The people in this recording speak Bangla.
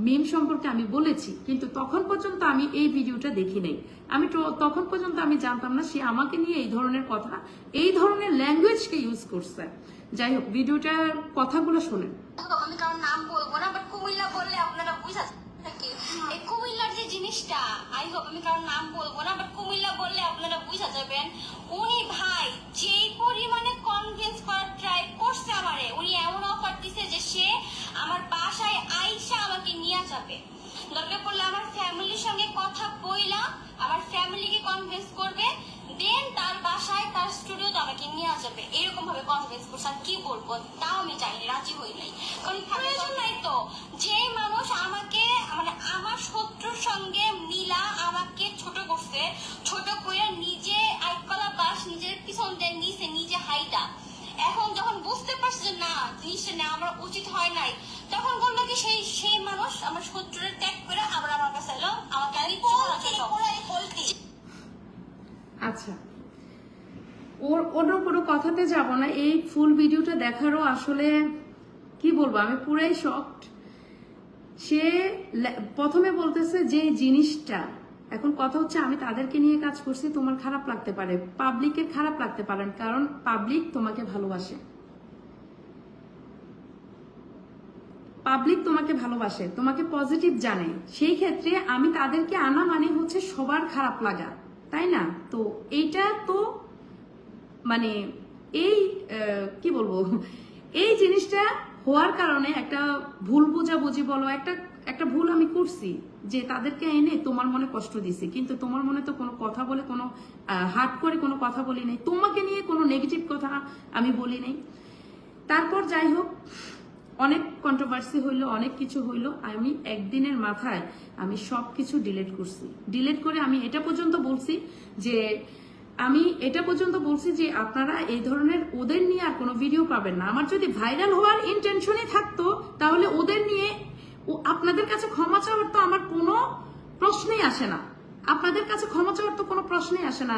মিম সম্পর্কে আমি বলেছি, কিন্তু তখন পর্যন্ত আমি এই ভিডিওটা দেখি নাই। আমি তখন পর্যন্ত আমি জানতাম না সে আমাকে নিয়ে এই ধরনের কথা, এই ধরনের ল্যাঙ্গুয়েজকে ইউজ করছে। যাই হোক, ভিডিওটার কথাগুলো শোনেন। আমি কারোর নাম বলবো না, বাট কুমিল্লা বললে আপনারা বুঝা থাকে। এই কুমিল্লার যে জিনিসটা, আই হোপ আমি কারোর নাম বলবো না, বাট কুমিল্লা বললে আপনারা বুঝা যাবেন। উনি ভাই যেই পরিমাণে কনভিন্স করার ট্রাই করছে আমারে, উনি এমন অফার দিছে যে সে আমার বাসায় আইসা আমাকে নিয়ে যাবে, দরকার পড়লে আমার ফ্যামিলির সঙ্গে কথা বইলা আমার ফ্যামিলিকে কনভিন্স করবে, দেন তার বাসায় তার স্টুডিওতে আমাকে নিয়ে যাবে। এরকম ভাবে কনভিন্স করছে। আর কি বলবো, তাও আমি জানি, রাজি হই নাই, কারণ প্রয়োজন নাই তো। যে মানুষ আমাকে মানে আমার শত্রুর সঙ্গে মিলা আমাকে ছোট করছে, ছোট করে নিজে আইকলা বাস নিজের পিছন দিয়ে নিচে নিজে হাইটা, এখন যখন বুঝতে পারছে যে না জিনিসটা না আমার উচিত হয় নাই, তখন বললো কি সেই মানুষ আমার শত্রুরে ত্যাগ করে আবার আমার কাছে এলো, আমাকে আচ্ছা, ওর কোনো কথাতে যাব না। এই ফুল ভিডিওটা দেখারও আসলে কি বলবো, আমি পুরাই শকড। সে প্রথমে বলতেছে যে জিনিসটা, এখন কথা হচ্ছে আমি তাদেরকে নিয়ে কাজ করছি, তোমার খারাপ লাগতে পারে, পাবলিকের খারাপ লাগতে পারে, কারণ পাবলিক তোমাকে ভালোবাসে, পাবলিক তোমাকে ভালোবাসে, তোমাকে পজিটিভ জানে। সেই ক্ষেত্রে আমি তাদেরকে আনা মানে হচ্ছে সবার খারাপ লাগা, তাই না? তো এইটা তো মানে এই কি বলবো, এই জিনিসটা হওয়ার কারণে একটা ভুল বোঝাবুঝি বলো, একটা ভুল আমি করছি যে তাদেরকে এনে তোমার মনে কষ্ট দিছি, কিন্তু তোমার মনে তো কোনো কথা বলে কোনো হার্ট করে কোনো কথা বলি নাই, তোমাকে নিয়ে কোনো নেগেটিভ কথা আমি বলি নাই। তারপর যাই হোক, অনেক কন্ট্রোভার্সি হইলো, অনেক কিছু হইলো, আমি একদিনের মাথায় আমি সবকিছু ডিলিট করছি। ডিলিট করে আমি এটা পর্যন্ত বলছি যে আপনারা এই ধরনের ওদের নিয়ে আর কোনো ভিডিও পাবেন না। আমার যদি ভাইরাল হওয়ার ইন্টেনশনই থাকতো তাহলে ওদের নিয়ে আপনাদের কাছে ক্ষমা চাওয়ার তো আমার কোনো প্রশ্নই আসে না, আপনাদের কাছে ক্ষমা চাওয়ার তো কোনো প্রশ্নই আসে না।